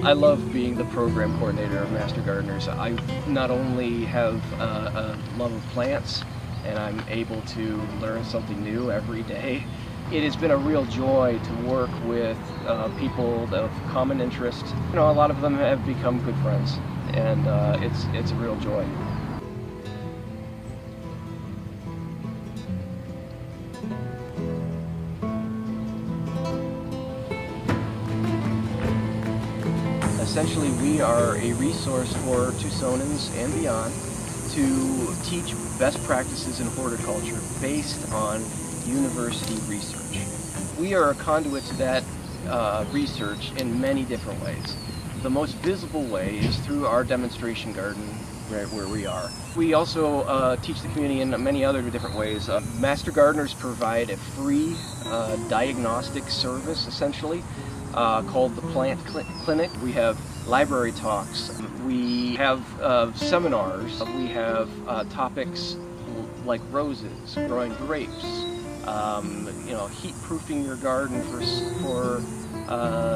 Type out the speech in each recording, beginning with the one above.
I love being the program coordinator of Master Gardeners. I not only have a love of plants, and I'm able to learn something new every day. It has been a real joy to work with people of common interest. You know, a lot of them have become good friends, and it's a real joy. Essentially, we are a resource for Tucsonans and beyond to teach best practices in horticulture based on university research. We are a conduit to that research in many different ways. The most visible way is through our demonstration garden right where we are. We also teach the community in many other different ways. Master Gardeners provide a free diagnostic service, essentially, called the Plant Clinic. We have library talks. We have seminars. We have topics like roses, growing grapes, you know, heat-proofing your garden for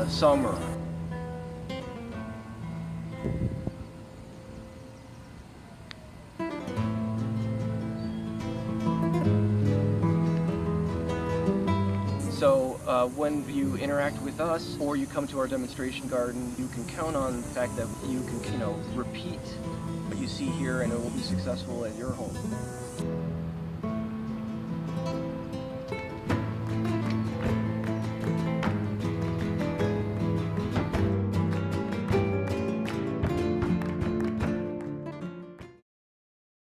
summer. So when you interact with us or you come to our demonstration garden, you can count on the fact that you can, you know, repeat what you see here and it will be successful at your home.